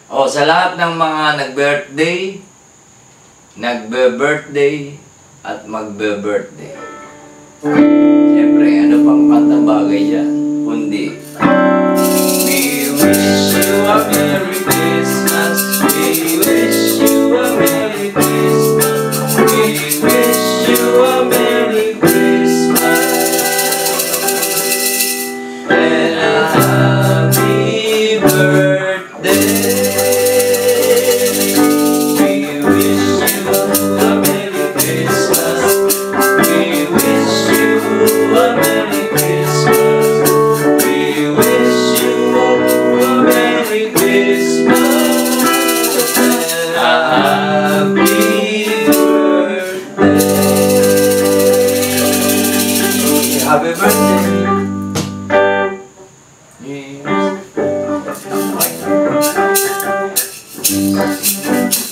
O, sa lahat ng mga nag-birthday, nagbe-birthday, at magbe-birthday. Siyempre, ano pang kantang bagay dyan? Kundi, we wish you a Merry Christmas, we wish you a Merry Christmas, we wish you a Merry Christmas, and a Happy Birthday. Happy birthday.